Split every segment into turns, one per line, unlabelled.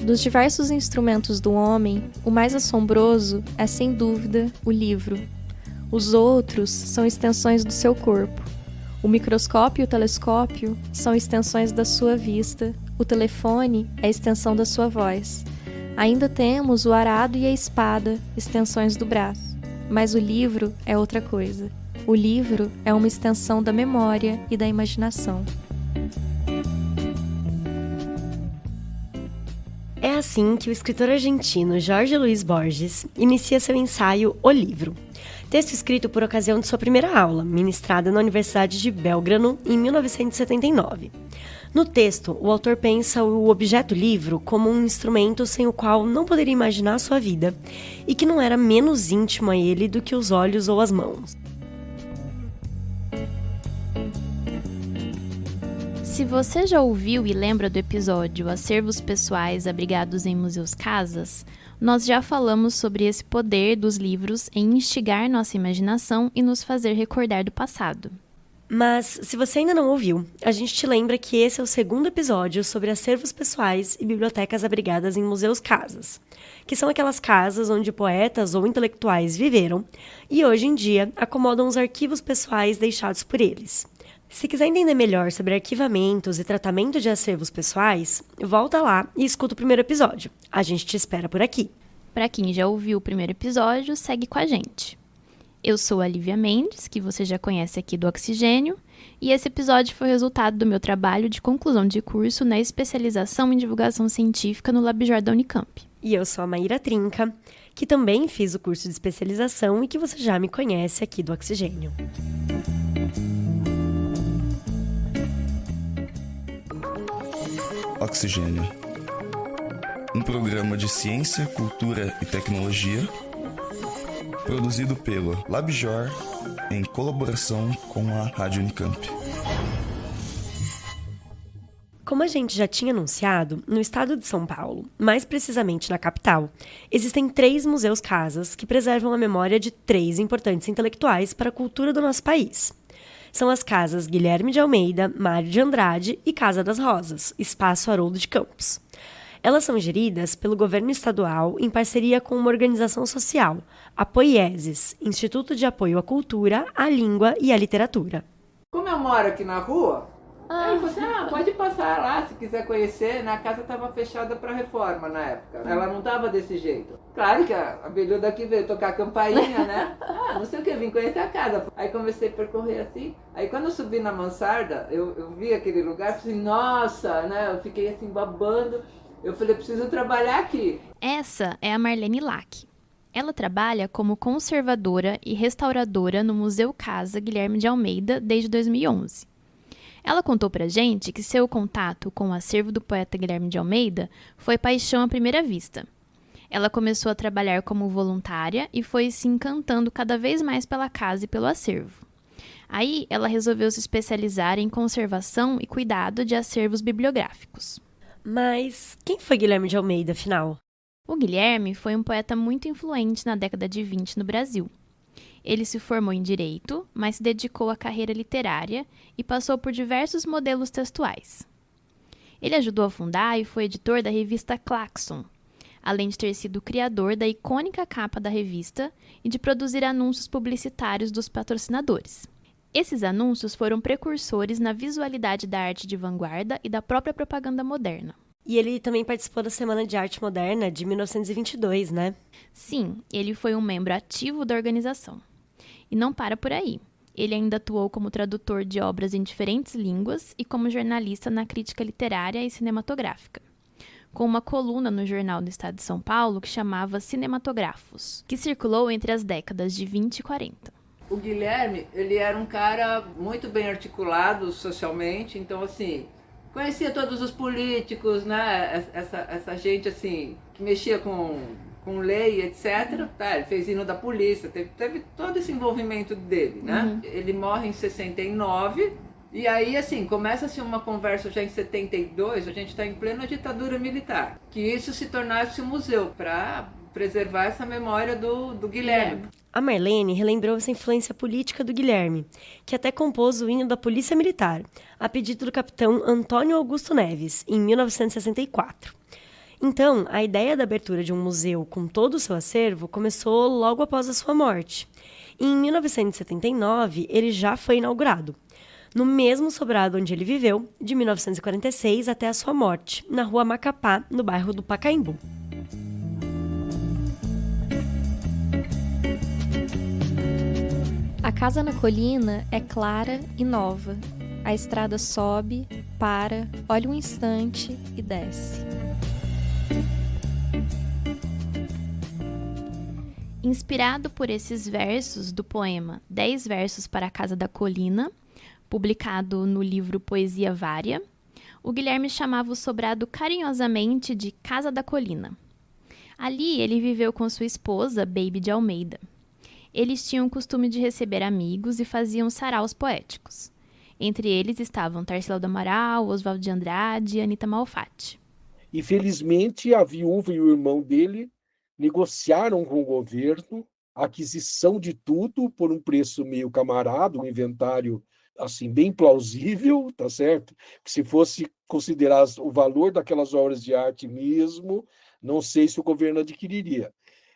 Dos diversos instrumentos do homem, o mais assombroso é, sem dúvida, o livro. Os outros são extensões do seu corpo. O microscópio e o telescópio são extensões da sua vista. O telefone é a extensão da sua voz. Ainda temos o arado e a espada, extensões do braço. Mas o livro é outra coisa. O livro é uma extensão da memória e da imaginação.
É assim que o escritor argentino Jorge Luis Borges inicia seu ensaio O Livro. Texto escrito por ocasião de sua primeira aula, ministrada na Universidade de Belgrano em 1979. No texto, o autor pensa o objeto livro como um instrumento sem o qual não poderia imaginar a sua vida e que não era menos íntimo a ele do que os olhos ou as mãos.
Se você já ouviu e lembra do episódio Acervos Pessoais Abrigados em Museus-Casas, nós já falamos sobre esse poder dos livros em instigar nossa imaginação e nos fazer recordar do passado.
Mas, se você ainda não ouviu, a gente te lembra que esse é o segundo episódio sobre acervos pessoais e bibliotecas abrigadas em museus-casas, que são aquelas casas onde poetas ou intelectuais viveram e, hoje em dia, acomodam os arquivos pessoais deixados por eles. Se quiser entender melhor sobre arquivamentos e tratamento de acervos pessoais, volta lá e escuta o primeiro episódio. A gente te espera por aqui.
Para quem já ouviu o primeiro episódio, segue com a gente. Eu sou a Lívia Mendes, que você já conhece aqui do Oxigênio, e esse episódio foi resultado do meu trabalho de conclusão de curso na especialização em divulgação científica no LabJOR da Unicamp.
E eu sou a Maíra Trinca, que também fiz o curso de especialização e que você já me conhece aqui do Oxigênio.
Oxigênio. Um programa de ciência, cultura e tecnologia produzido pelo LabJOR em colaboração com a Rádio Unicamp.
Como a gente já tinha anunciado, no estado de São Paulo, mais precisamente na capital, existem 3 museus-casas que preservam a memória de 3 importantes intelectuais para a cultura do nosso país. São as casas Guilherme de Almeida, Mário de Andrade e Casa das Rosas, Espaço Haroldo de Campos. Elas são geridas pelo governo estadual em parceria com uma organização social, a POIESES, Instituto de Apoio à Cultura, à Língua e à Literatura.
Como eu moro aqui na rua, eu falei assim, pode passar lá se quiser conhecer. A casa estava fechada para reforma na época. Ela não estava desse jeito. Claro que a Beluda aqui veio tocar a campainha, né? Não sei o que, eu vim conhecer a casa. Aí comecei a percorrer assim. Aí quando eu subi na mansarda, eu vi aquele lugar, falei, nossa, né? Eu fiquei assim babando. Eu falei, preciso trabalhar aqui.
Essa é a Marlene Lack. Ela trabalha como conservadora e restauradora no Museu Casa Guilherme de Almeida desde 2011. Ela contou pra gente que seu contato com o acervo do poeta Guilherme de Almeida foi paixão à primeira vista. Ela começou a trabalhar como voluntária e foi se encantando cada vez mais pela casa e pelo acervo. Aí, ela resolveu se especializar em conservação e cuidado de acervos bibliográficos.
Mas quem foi Guilherme de Almeida, afinal?
O Guilherme foi um poeta muito influente na década de 20 no Brasil. Ele se formou em Direito, mas se dedicou à carreira literária e passou por diversos modelos textuais. Ele ajudou a fundar e foi editor da revista Claxon, além de ter sido criador da icônica capa da revista e de produzir anúncios publicitários dos patrocinadores. Esses anúncios foram precursores na visualidade da arte de vanguarda e da própria propaganda moderna.
E ele também participou da Semana de Arte Moderna de 1922, né?
Sim, ele foi um membro ativo da organização. E não para por aí. Ele ainda atuou como tradutor de obras em diferentes línguas e como jornalista na crítica literária e cinematográfica, com uma coluna no jornal do Estado de São Paulo que chamava Cinematógrafos, que circulou entre as décadas de 20 e 40.
O Guilherme, ele era um cara muito bem articulado socialmente, então assim, conhecia todos os políticos, né? Essa gente assim, que mexia com lei, etc. Tá, ele fez hino da polícia, teve todo esse envolvimento dele, né? Ele morre em 69, e aí, assim, começa-se uma conversa já em 72, a gente está em plena ditadura militar, que isso se tornasse um museu para preservar essa memória do Guilherme.
A Marlene relembrou essa influência política do Guilherme, que até compôs o hino da Polícia Militar, a pedido do capitão Antônio Augusto Neves, em 1964. Então, a ideia da abertura de um museu com todo o seu acervo começou logo após a sua morte. E em 1979, ele já foi inaugurado, no mesmo sobrado onde ele viveu, de 1946 até a sua morte, na rua Macapá, no bairro do Pacaembu.
A casa na colina é clara e nova. A estrada sobe, para, olha um instante e desce.
Inspirado por esses versos do poema 10 versos para a Casa da Colina, publicado no livro Poesia Vária, o Guilherme chamava o sobrado carinhosamente de Casa da Colina. Ali ele viveu com sua esposa, Baby de Almeida. Eles tinham o costume de receber amigos e faziam saraus poéticos. Entre eles estavam Tarsila do Amaral, Oswaldo de Andrade e Anita Malfatti.
E, felizmente, a viúva e o irmão dele negociaram com o governo a aquisição de tudo por um preço meio camarada, um inventário assim bem plausível, tá certo? Que se fosse considerar o valor daquelas obras de arte mesmo, não sei se o governo adquiriria.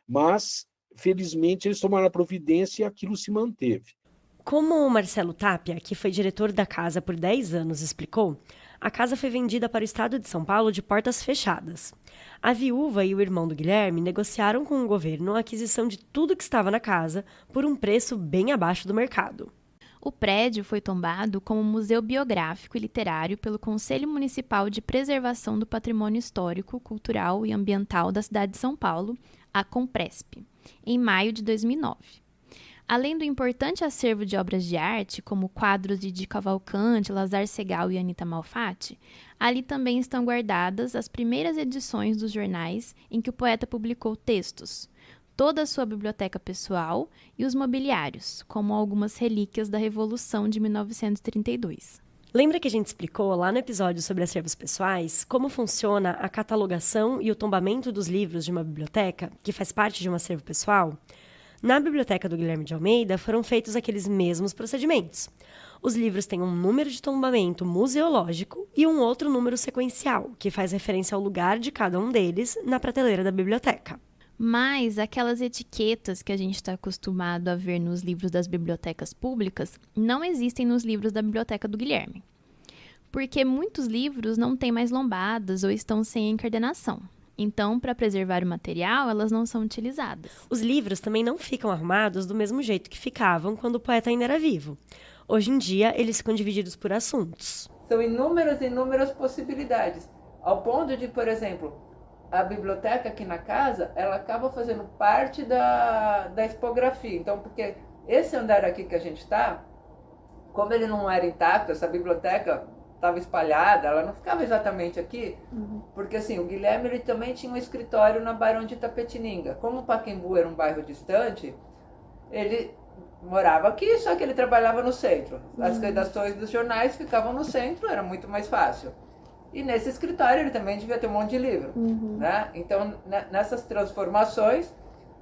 Mas, felizmente, eles tomaram a providência e aquilo se manteve.
Como o Marcelo Tapia, que foi diretor da casa por 10 anos, explicou, a casa foi vendida para o estado de São Paulo de portas fechadas. A viúva e o irmão do Guilherme negociaram com o governo a aquisição de tudo que estava na casa por um preço bem abaixo do mercado.
O prédio foi tombado como museu biográfico e literário pelo Conselho Municipal de Preservação do Patrimônio Histórico, Cultural e Ambiental da cidade de São Paulo, a Compresp, em maio de 2009. Além do importante acervo de obras de arte, como quadros de Di Cavalcanti, Lazar Segal e Anita Malfatti, ali também estão guardadas as primeiras edições dos jornais em que o poeta publicou textos, toda a sua biblioteca pessoal e os mobiliários, como algumas relíquias da Revolução de 1932.
Lembra que a gente explicou lá no episódio sobre acervos pessoais como funciona a catalogação e o tombamento dos livros de uma biblioteca, que faz parte de um acervo pessoal? Na biblioteca do Guilherme de Almeida foram feitos aqueles mesmos procedimentos. Os livros têm um número de tombamento museológico e um outro número sequencial, que faz referência ao lugar de cada um deles na prateleira da biblioteca.
Mas aquelas etiquetas que a gente está acostumado a ver nos livros das bibliotecas públicas não existem nos livros da biblioteca do Guilherme. Porque muitos livros não têm mais lombadas ou estão sem encadernação. Então, para preservar o material, elas não são utilizadas.
Os livros também não ficam arrumados do mesmo jeito que ficavam quando o poeta ainda era vivo. Hoje em dia, eles ficam divididos por assuntos.
São inúmeras possibilidades. Ao ponto de, por exemplo, a biblioteca aqui na casa, ela acaba fazendo parte da expografia. Então, porque esse andar aqui que a gente está, como ele não era intacto, essa biblioteca estava espalhada, ela não ficava exatamente aqui, porque assim, o Guilherme ele também tinha um escritório na Barão de Itapetininga. Como o Pacaembu era um bairro distante, ele morava aqui, só que ele trabalhava no centro. As redações dos jornais ficavam no centro, era muito mais fácil. E nesse escritório ele também devia ter um monte de livro. Né? Então, nessas transformações,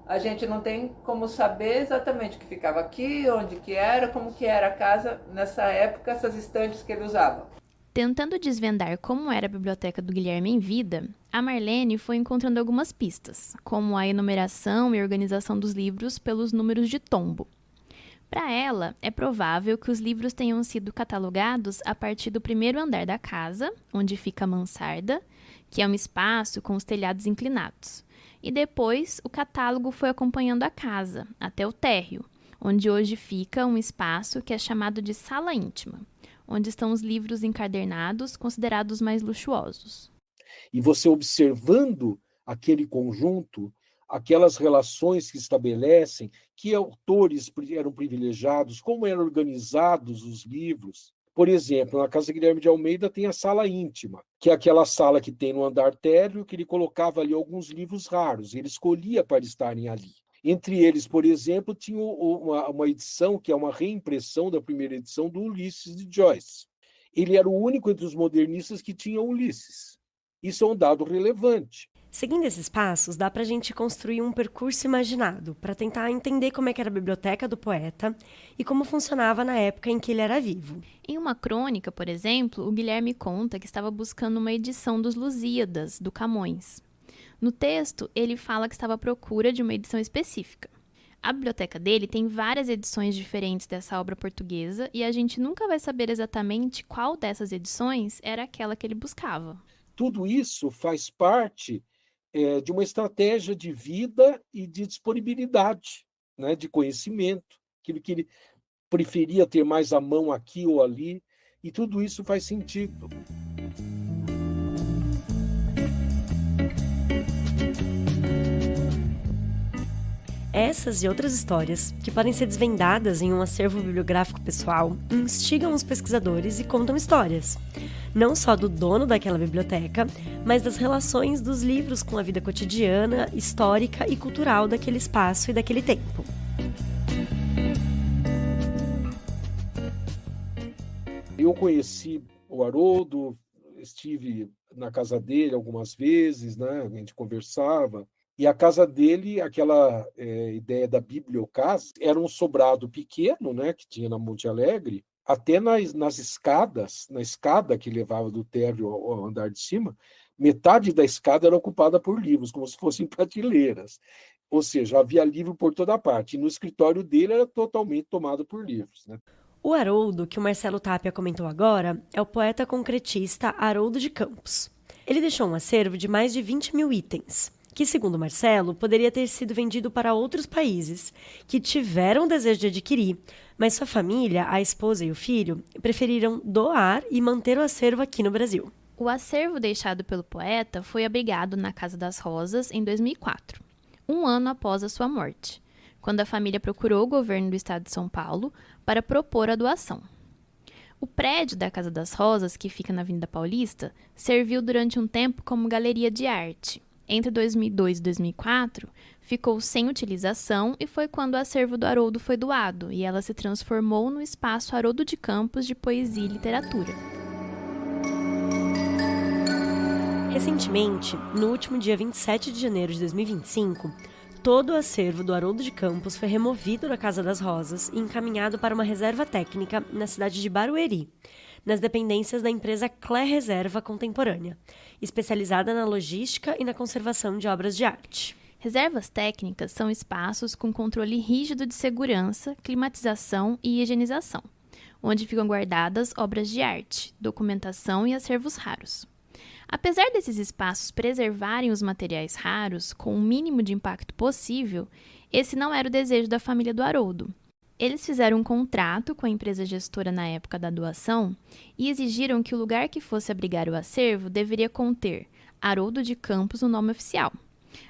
a gente não tem como saber exatamente o que ficava aqui, onde que era, como que era a casa nessa época, essas estantes que ele usava.
Tentando desvendar como era a biblioteca do Guilherme em vida, a Marlene foi encontrando algumas pistas, como a enumeração e organização dos livros pelos números de tombo. Para ela, é provável que os livros tenham sido catalogados a partir do primeiro andar da casa, onde fica a mansarda, que é um espaço com os telhados inclinados. E depois, o catálogo foi acompanhando a casa, até o térreo, onde hoje fica um espaço que é chamado de sala íntima, onde estão os livros encadernados, considerados mais luxuosos.
E você observando aquele conjunto, aquelas relações que estabelecem, que autores eram privilegiados, como eram organizados os livros. Por exemplo, na Casa Guilherme de Almeida tem a sala íntima, que é aquela sala que tem no andar térreo, que ele colocava ali alguns livros raros, ele escolhia para estarem ali. Entre eles, por exemplo, tinha uma edição, que é uma reimpressão da primeira edição do Ulisses de Joyce. Ele era o único entre os modernistas que tinha Ulisses. Isso é um dado relevante.
Seguindo esses passos, dá para a gente construir um percurso imaginado para tentar entender como é que era a biblioteca do poeta e como funcionava na época em que ele era vivo.
Em uma crônica, por exemplo, o Guilherme conta que estava buscando uma edição dos Lusíadas, do Camões. No texto, ele fala que estava à procura de uma edição específica. A biblioteca dele tem várias edições diferentes dessa obra portuguesa e a gente nunca vai saber exatamente qual dessas edições era aquela que ele buscava.
Tudo isso faz parte de uma estratégia de vida e de disponibilidade, né, de conhecimento, aquilo que ele preferia ter mais à mão aqui ou ali, e tudo isso faz sentido.
Essas e outras histórias, que podem ser desvendadas em um acervo bibliográfico pessoal, instigam os pesquisadores e contam histórias. Não só do dono daquela biblioteca, mas das relações dos livros com a vida cotidiana, histórica e cultural daquele espaço e daquele tempo.
Eu conheci o Haroldo, estive na casa dele algumas vezes, né? A gente conversava. E a casa dele, aquela ideia da bibliocasa, era um sobrado pequeno, né, que tinha na Monte Alegre, até nas escadas, na escada que levava do térreo ao andar de cima, metade da escada era ocupada por livros, como se fossem prateleiras. Ou seja, havia livro por toda parte. E no escritório dele era totalmente tomado por livros, né?
O Haroldo, que o Marcelo Tapia comentou agora, é o poeta concretista Haroldo de Campos. Ele deixou um acervo de mais de 20 mil itens, que, segundo Marcelo, poderia ter sido vendido para outros países, que tiveram o desejo de adquirir, mas sua família, a esposa e o filho, preferiram doar e manter o acervo aqui no Brasil.
O acervo deixado pelo poeta foi abrigado na Casa das Rosas em 2004, um ano após a sua morte, quando a família procurou o governo do estado de São Paulo para propor a doação. O prédio da Casa das Rosas, que fica na Avenida Paulista, serviu durante um tempo como galeria de arte. Entre 2002 e 2004, ficou sem utilização e foi quando o acervo do Haroldo foi doado e ela se transformou no espaço Haroldo de Campos de Poesia e Literatura.
Recentemente, no último dia 27 de janeiro de 2025, todo o acervo do Haroldo de Campos foi removido da Casa das Rosas e encaminhado para uma reserva técnica na cidade de Barueri, nas dependências da empresa Clé Reserva Contemporânea, especializada na logística e na conservação de obras de arte.
Reservas técnicas são espaços com controle rígido de segurança, climatização e higienização, onde ficam guardadas obras de arte, documentação e acervos raros. Apesar desses espaços preservarem os materiais raros com o mínimo de impacto possível, esse não era o desejo da família do Haroldo. Eles fizeram um contrato com a empresa gestora na época da doação e exigiram que o lugar que fosse abrigar o acervo deveria conter Haroldo de Campos no nome oficial.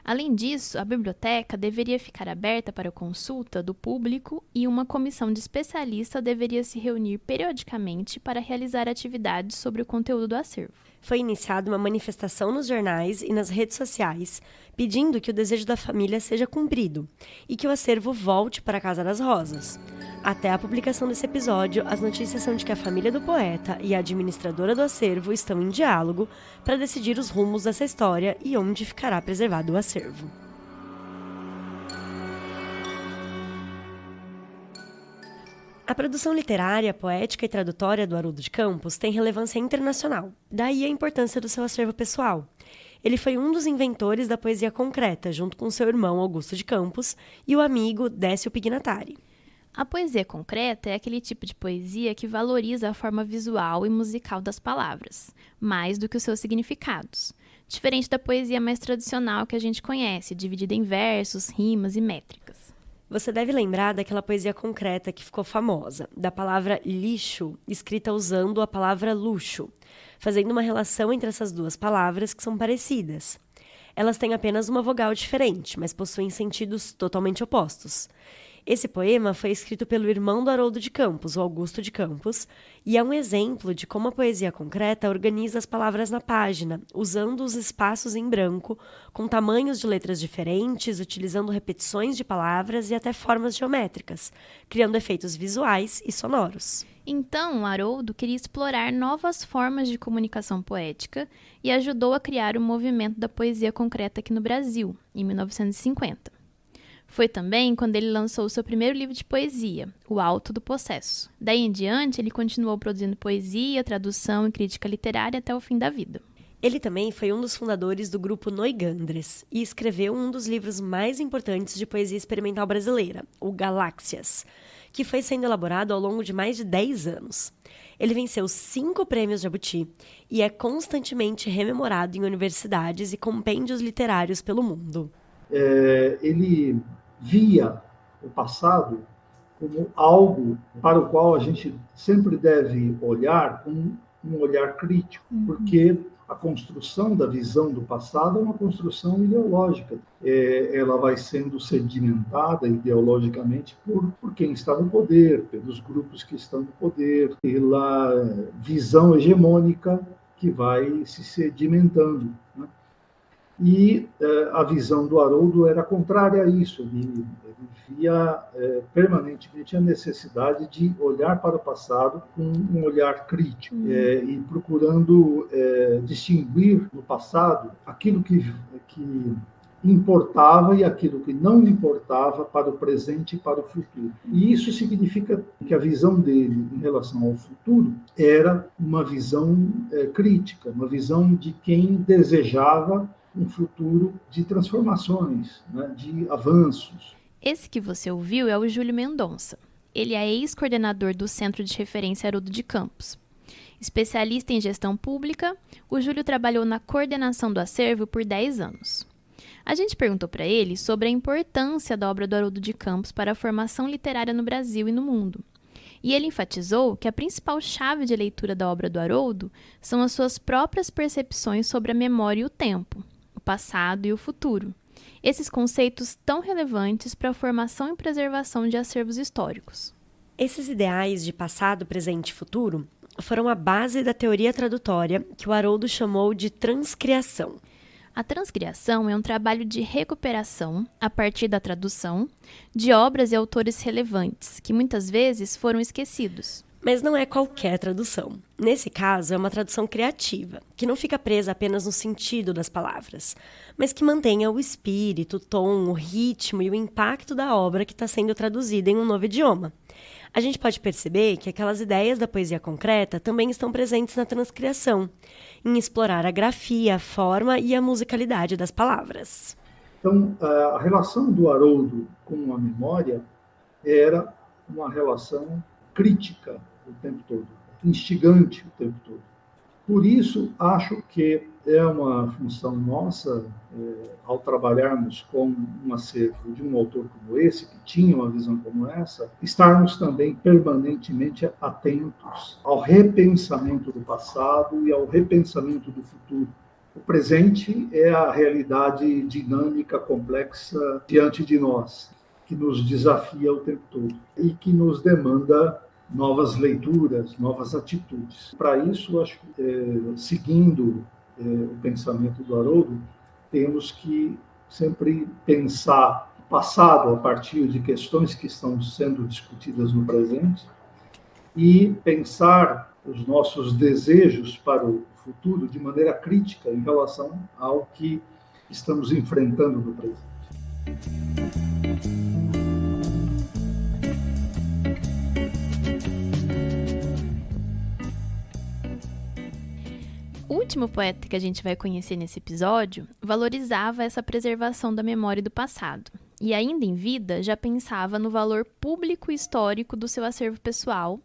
Além disso, a biblioteca deveria ficar aberta para consulta do público e uma comissão de especialistas deveria se reunir periodicamente para realizar atividades sobre o conteúdo do acervo.
Foi iniciada uma manifestação nos jornais e nas redes sociais, pedindo que o desejo da família seja cumprido e que o acervo volte para a Casa das Rosas. Até a publicação desse episódio, as notícias são de que a família do poeta e a administradora do acervo estão em diálogo para decidir os rumos dessa história e onde ficará preservado o acervo. A produção literária, poética e tradutória do Haroldo de Campos tem relevância internacional, daí a importância do seu acervo pessoal. Ele foi um dos inventores da poesia concreta, junto com seu irmão Augusto de Campos e o amigo Décio Pignatari.
A poesia concreta é aquele tipo de poesia que valoriza a forma visual e musical das palavras, mais do que os seus significados, diferente da poesia mais tradicional que a gente conhece, dividida em versos, rimas e métricas.
Você deve lembrar daquela poesia concreta que ficou famosa, da palavra lixo, escrita usando a palavra luxo, fazendo uma relação entre essas duas palavras que são parecidas. Elas têm apenas uma vogal diferente, mas possuem sentidos totalmente opostos. Esse poema foi escrito pelo irmão do Haroldo de Campos, o Augusto de Campos, e é um exemplo de como a poesia concreta organiza as palavras na página, usando os espaços em branco, com tamanhos de letras diferentes, utilizando repetições de palavras e até formas geométricas, criando efeitos visuais e sonoros.
Então, Haroldo queria explorar novas formas de comunicação poética e ajudou a criar o movimento da poesia concreta aqui no Brasil, em 1950. Foi também quando ele lançou seu primeiro livro de poesia, O Alto do Possesso. Daí em diante, ele continuou produzindo poesia, tradução e crítica literária até o fim da vida.
Ele também foi um dos fundadores do grupo Noigandres e escreveu um dos livros mais importantes de poesia experimental brasileira, o Galáxias, que foi sendo elaborado ao longo de mais de 10 anos. Ele venceu 5 prêmios Jabuti e é constantemente rememorado em universidades e compêndios literários pelo mundo.
Ele via o passado como algo para o qual a gente sempre deve olhar com um olhar crítico, porque a construção da visão do passado é uma construção ideológica. Ela vai sendo sedimentada ideologicamente por quem está no poder, pelos grupos que estão no poder, pela visão hegemônica que vai se sedimentando, né? E a visão do Haroldo era contrária a isso. Ele via permanentemente a necessidade de olhar para o passado com um olhar crítico e procurando distinguir no passado aquilo que importava e aquilo que não importava para o presente e para o futuro. E isso significa que a visão dele em relação ao futuro era uma visão crítica, uma visão de quem desejava um futuro de transformações, né, de avanços.
Esse que você ouviu é o Júlio Mendonça. Ele é ex-coordenador do Centro de Referência Haroldo de Campos. Especialista em gestão pública, o Júlio trabalhou na coordenação do acervo por 10 anos. A gente perguntou para ele sobre a importância da obra do Haroldo de Campos para a formação literária no Brasil e no mundo. E ele enfatizou que a principal chave de leitura da obra do Haroldo são as suas próprias percepções sobre a memória e o tempo, o passado e o futuro. Esses conceitos tão relevantes para a formação e preservação de acervos históricos.
Esses ideais de passado, presente e futuro foram a base da teoria tradutória que o Haroldo chamou de transcriação.
A transcriação é um trabalho de recuperação, a partir da tradução, de obras e autores relevantes, que muitas vezes foram esquecidos.
Mas não é qualquer tradução. Nesse caso, é uma tradução criativa, que não fica presa apenas no sentido das palavras, mas que mantenha o espírito, o tom, o ritmo e o impacto da obra que está sendo traduzida em um novo idioma. A gente pode perceber que aquelas ideias da poesia concreta também estão presentes na transcriação, em explorar a grafia, a forma e a musicalidade das palavras.
Então, a relação do Haroldo com a memória era uma relação crítica o tempo todo, instigante o tempo todo. Por isso, acho que é uma função nossa, ao trabalharmos com um acervo de um autor como esse, que tinha uma visão como essa, estarmos também permanentemente atentos ao repensamento do passado e ao repensamento do futuro. O presente é a realidade dinâmica, complexa diante de nós, que nos desafia o tempo todo e que nos demanda novas leituras, novas atitudes. Para isso, acho que, seguindo o pensamento do Haroldo, temos que sempre pensar o passado a partir de questões que estão sendo discutidas no presente e pensar os nossos desejos para o futuro de maneira crítica em relação ao que estamos enfrentando no presente.
O último poeta que a gente vai conhecer nesse episódio valorizava essa preservação da memória do passado e, ainda em vida, já pensava no valor público e histórico do seu acervo pessoal,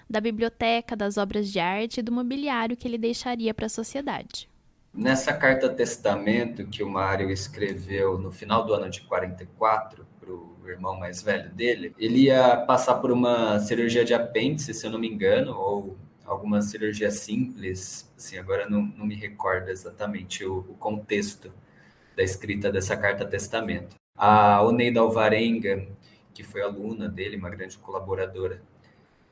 da biblioteca, das obras de arte e do mobiliário que ele deixaria para a sociedade.
Nessa carta testamento que o Mário escreveu no final do ano de 44 para o irmão mais velho dele, ele ia passar por uma cirurgia de apêndice, se eu não me engano, ou alguma cirurgia simples, assim, agora não me recordo exatamente o contexto da escrita dessa carta testamento. A Oneida Alvarenga, que foi aluna dele, uma grande colaboradora,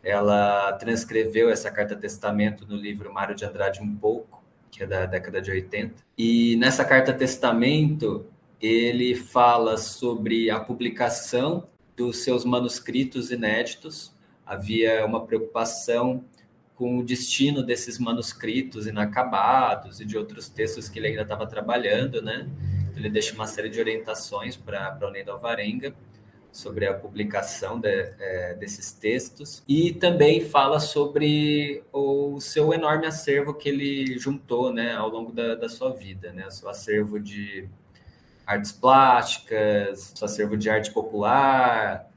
ela transcreveu essa carta testamento no livro Mário de Andrade Um Pouco, que é da década de 80. E nessa carta testamento, ele fala sobre a publicação dos seus manuscritos inéditos. Havia uma preocupação com o destino desses manuscritos inacabados e de outros textos que ele ainda estava trabalhando, né? Ele deixa uma série de orientações para a Oneida Alvarenga, sobre a publicação desses textos, e também fala sobre o seu enorme acervo que ele juntou, né, ao longo da sua vida, né, o seu acervo de artes plásticas, seu acervo de arte popular,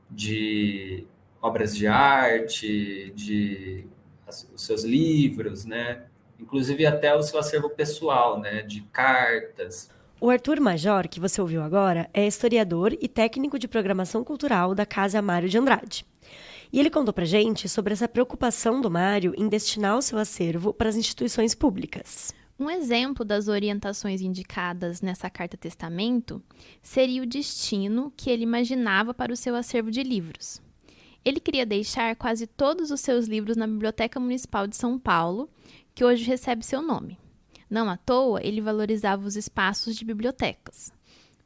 de obras de arte, os seus livros, né, inclusive até o seu acervo pessoal, né, de cartas.
O Arthur Major, que você ouviu agora, é historiador e técnico de programação cultural da Casa Mário de Andrade. E ele contou pra gente sobre essa preocupação do Mário em destinar o seu acervo para as instituições públicas.
Um exemplo das orientações indicadas nessa carta-testamento seria o destino que ele imaginava para o seu acervo de livros. Ele queria deixar quase todos os seus livros na Biblioteca Municipal de São Paulo, que hoje recebe seu nome. Não à toa, ele valorizava os espaços de bibliotecas.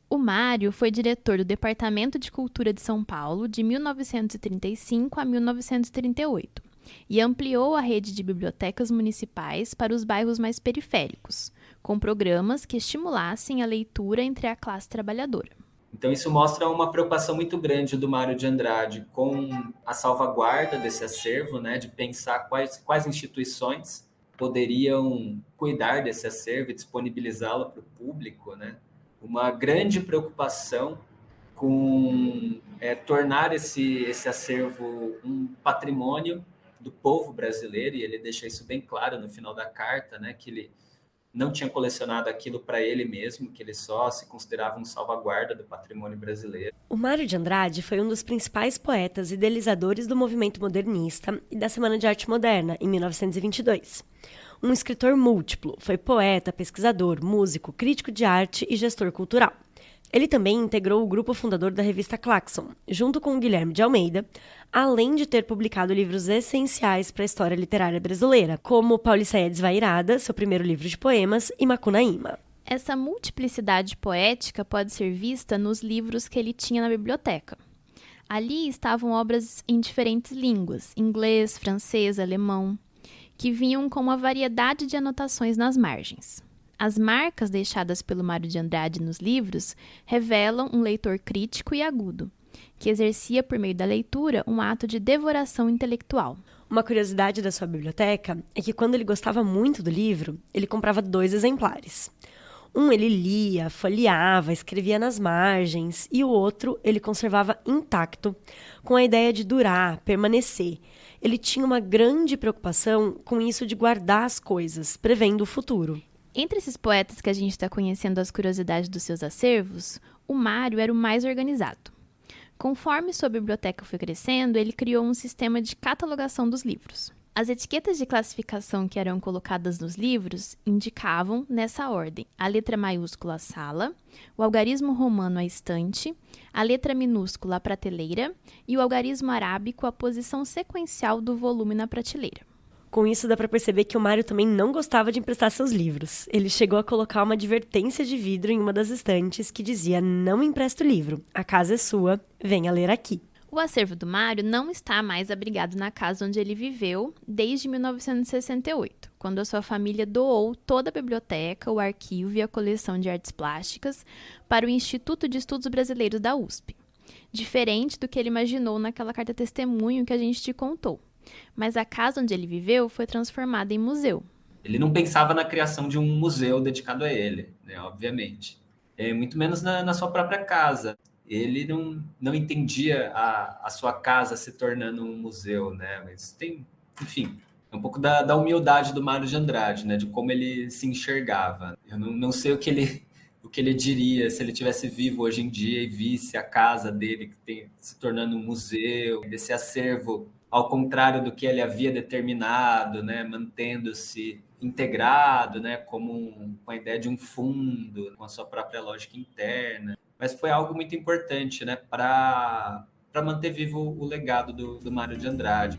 O Mário foi diretor do Departamento de Cultura de São Paulo de 1935 a 1938 e ampliou a rede de bibliotecas municipais para os bairros mais periféricos, com programas que estimulassem a leitura entre a classe trabalhadora.
Então, isso mostra uma preocupação muito grande do Mário de Andrade com a salvaguarda desse acervo, né, de pensar quais instituições poderiam cuidar desse acervo e disponibilizá-lo para o público, né? Uma grande preocupação com tornar esse acervo um patrimônio do povo brasileiro, e ele deixa isso bem claro no final da carta, né? Que ele não tinha colecionado aquilo para ele mesmo, que ele só se considerava um salvaguarda do patrimônio brasileiro.
O Mário de Andrade foi um dos principais poetas e idealizadores do movimento modernista e da Semana de Arte Moderna, em 1922. Um escritor múltiplo, foi poeta, pesquisador, músico, crítico de arte e gestor cultural. Ele também integrou o grupo fundador da revista Claxon, junto com o Guilherme de Almeida, além de ter publicado livros essenciais para a história literária brasileira, como Pauliceia Desvairada, seu primeiro livro de poemas, e Macunaíma.
Essa multiplicidade poética pode ser vista nos livros que ele tinha na biblioteca. Ali estavam obras em diferentes línguas, inglês, francês, alemão, que vinham com uma variedade de anotações nas margens. As marcas deixadas pelo Mário de Andrade nos livros revelam um leitor crítico e agudo, que exercia por meio da leitura um ato de devoração intelectual.
Uma curiosidade da sua biblioteca é que quando ele gostava muito do livro, ele comprava 2 exemplares. Um ele lia, folheava, escrevia nas margens, e o outro ele conservava intacto, com a ideia de durar, permanecer. Ele tinha uma grande preocupação com isso de guardar as coisas, prevendo o futuro.
Entre esses poetas que a gente está conhecendo as curiosidades dos seus acervos, o Mário era o mais organizado. Conforme sua biblioteca foi crescendo, ele criou um sistema de catalogação dos livros. As etiquetas de classificação que eram colocadas nos livros indicavam, nessa ordem, a letra maiúscula a sala, o algarismo romano a estante, a letra minúscula a prateleira e o algarismo arábico a posição sequencial do volume na prateleira.
Com isso, dá para perceber que o Mário também não gostava de emprestar seus livros. Ele chegou a colocar uma advertência de vidro em uma das estantes que dizia: "Não empresta o livro, a casa é sua, venha ler aqui".
O acervo do Mário não está mais abrigado na casa onde ele viveu desde 1968, quando a sua família doou toda a biblioteca, o arquivo e a coleção de artes plásticas para o Instituto de Estudos Brasileiros da USP. Diferente do que ele imaginou naquela carta-testemunho que a gente te contou. Mas a casa onde ele viveu foi transformada em museu.
Ele não pensava na criação de um museu dedicado a ele, né, obviamente. Muito menos na sua própria casa. Ele não entendia a sua casa se tornando um museu, né? Mas tem, enfim, é um pouco da humildade do Mário de Andrade, né? De como ele se enxergava. Eu não sei o que ele diria se ele estivesse vivo hoje em dia e visse a casa dele se tornando um museu, desse acervo, ao contrário do que ele havia determinado, né? Mantendo-se integrado, né? Com a ideia de um fundo, com a sua própria lógica interna. Mas foi algo muito importante, né, para manter vivo o legado do Mário de Andrade.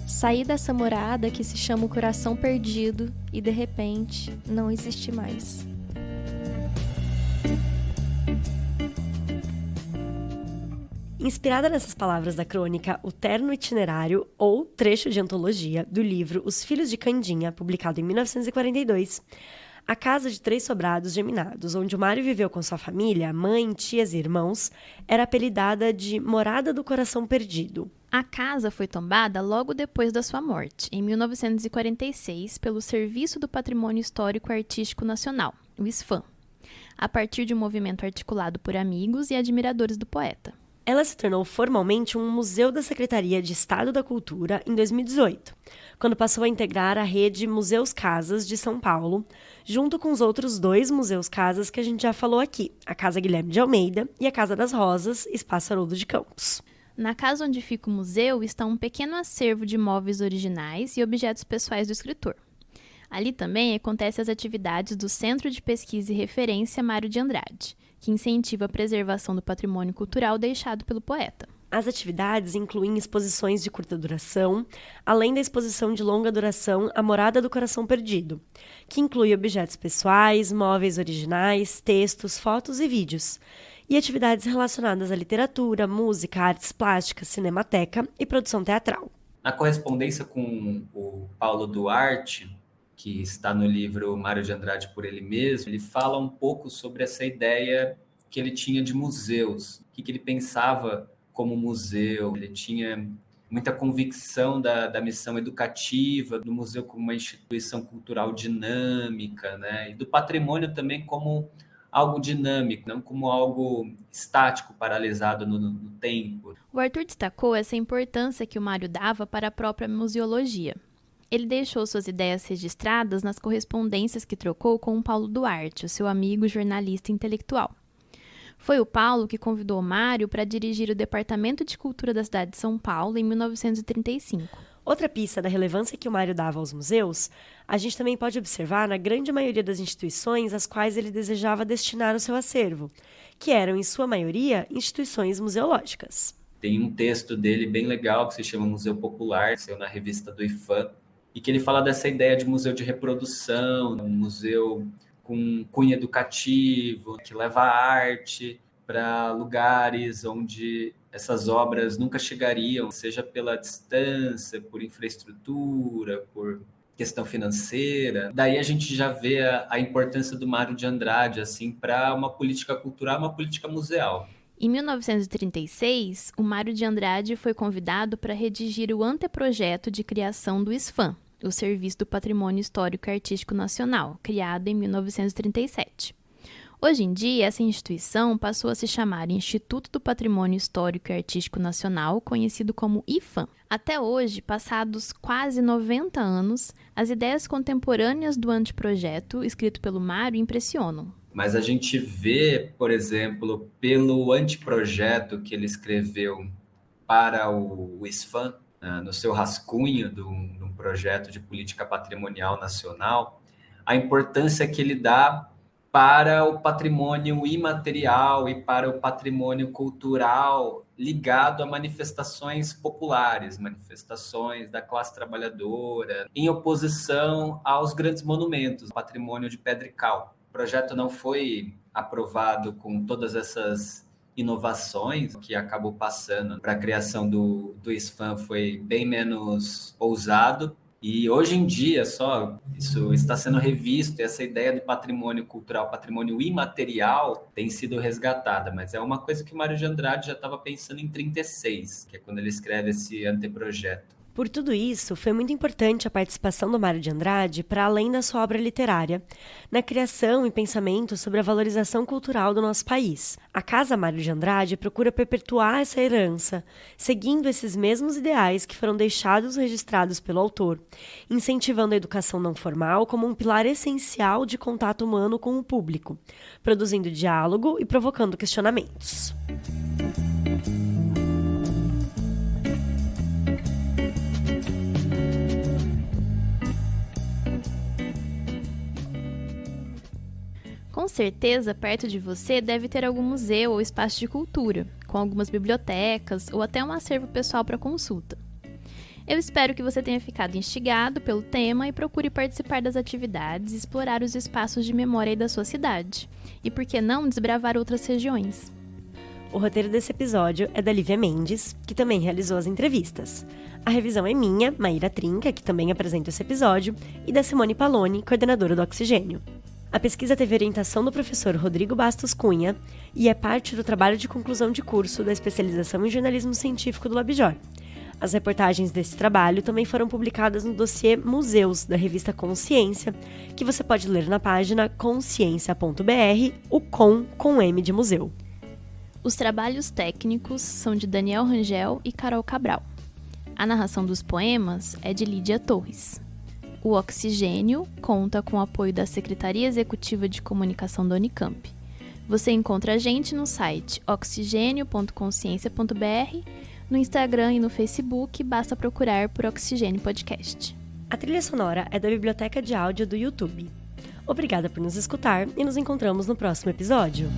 Saí dessa morada que se chama o coração perdido e, de repente, não existe mais.
Inspirada nessas palavras da crônica O Terno Itinerário, ou trecho de antologia do livro Os Filhos de Candinha, publicado em 1942, A casa de 3 sobrados geminados, onde o Mário viveu com sua família, mãe, tias e irmãos, era apelidada de Morada do Coração Perdido.
A casa foi tombada logo depois da sua morte, em 1946, pelo Serviço do Patrimônio Histórico e Artístico Nacional, o SFAM, a partir de um movimento articulado por amigos e admiradores do poeta.
Ela se tornou formalmente um museu da Secretaria de Estado da Cultura em 2018, quando passou a integrar a rede Museus Casas de São Paulo, junto com os outros 2 Museus Casas que a gente já falou aqui, a Casa Guilherme de Almeida e a Casa das Rosas, Espaço Haroldo de Campos.
Na casa onde fica o museu está um pequeno acervo de móveis originais e objetos pessoais do escritor. Ali também acontecem as atividades do Centro de Pesquisa e Referência Mário de Andrade, que incentiva a preservação do patrimônio cultural deixado pelo poeta.
As atividades incluem exposições de curta duração, além da exposição de longa duração A Morada do Coração Perdido, que inclui objetos pessoais, móveis originais, textos, fotos e vídeos, e atividades relacionadas à literatura, música, artes plásticas, cinemateca e produção teatral.
Na correspondência com o Paulo Duarte, que está no livro Mário de Andrade por ele mesmo, ele fala um pouco sobre essa ideia que ele tinha de museus, o que ele pensava como museu. Ele tinha muita convicção da missão educativa, do museu como uma instituição cultural dinâmica, né? E do patrimônio também como algo dinâmico, não como algo estático, paralisado no tempo.
O Arthur destacou essa importância que o Mário dava para a própria museologia. Ele deixou suas ideias registradas nas correspondências que trocou com o Paulo Duarte, o seu amigo jornalista intelectual. Foi o Paulo que convidou o Mário para dirigir o Departamento de Cultura da cidade de São Paulo em 1935.
Outra pista da relevância que o Mário dava aos museus, a gente também pode observar na grande maioria das instituições às quais ele desejava destinar o seu acervo, que eram, em sua maioria, instituições museológicas.
Tem um texto dele bem legal que se chama Museu Popular, saiu na revista do IFAM, e que ele fala dessa ideia de museu de reprodução, um museu com cunho educativo, que leva a arte para lugares onde essas obras nunca chegariam, seja pela distância, por infraestrutura, por questão financeira. Daí a gente já vê a importância do Mário de Andrade assim, para uma política cultural, uma política museal.
Em 1936, o Mário de Andrade foi convidado para redigir o anteprojeto de criação do SFAM, o Serviço do Patrimônio Histórico e Artístico Nacional, criado em 1937. Hoje em dia, essa instituição passou a se chamar Instituto do Patrimônio Histórico e Artístico Nacional, conhecido como IFAM. Até hoje, passados quase 90 anos, as ideias contemporâneas do anteprojeto, escrito pelo Mário, impressionam.
Mas a gente vê, por exemplo, pelo anteprojeto que ele escreveu para o SFAM, no seu rascunho de um projeto de política patrimonial nacional, a importância que ele dá para o patrimônio imaterial e para o patrimônio cultural ligado a manifestações populares, manifestações da classe trabalhadora, em oposição aos grandes monumentos, patrimônio de pedra e cal. O projeto não foi aprovado com todas essas inovações que acabou passando para a criação do SFAM, foi bem menos ousado. E hoje em dia só isso está sendo revisto, e essa ideia do patrimônio cultural, patrimônio imaterial, tem sido resgatada. Mas é uma coisa que o Mário de Andrade já estava pensando em 1936, que é quando ele escreve esse anteprojeto.
Por tudo isso, foi muito importante a participação do Mário de Andrade para além da sua obra literária, na criação e pensamento sobre a valorização cultural do nosso país. A Casa Mário de Andrade procura perpetuar essa herança, seguindo esses mesmos ideais que foram deixados registrados pelo autor, incentivando a educação não formal como um pilar essencial de contato humano com o público, produzindo diálogo e provocando questionamentos.
Com certeza, perto de você deve ter algum museu ou espaço de cultura, com algumas bibliotecas ou até um acervo pessoal para consulta. Eu espero que você tenha ficado instigado pelo tema e procure participar das atividades e explorar os espaços de memória aí da sua cidade. E por que não desbravar outras regiões?
O roteiro desse episódio é da Lívia Mendes, que também realizou as entrevistas. A revisão é minha, Maíra Trinca, que também apresenta esse episódio, e da Simone Paloni, coordenadora do Oxigênio. A pesquisa teve orientação do professor Rodrigo Bastos Cunha e é parte do trabalho de conclusão de curso da especialização em jornalismo científico do LabJOR. As reportagens desse trabalho também foram publicadas no dossiê Museus, da revista Consciência, que você pode ler na página consciência.br, o com M de museu.
Os trabalhos técnicos são de Daniel Rangel e Carol Cabral. A narração dos poemas é de Lídia Torres. O Oxigênio conta com o apoio da Secretaria Executiva de Comunicação da Unicamp. Você encontra a gente no site oxigênio.consciência.br, no Instagram e no Facebook, basta procurar por Oxigênio Podcast.
A trilha sonora é da Biblioteca de Áudio do YouTube. Obrigada por nos escutar e nos encontramos no próximo episódio.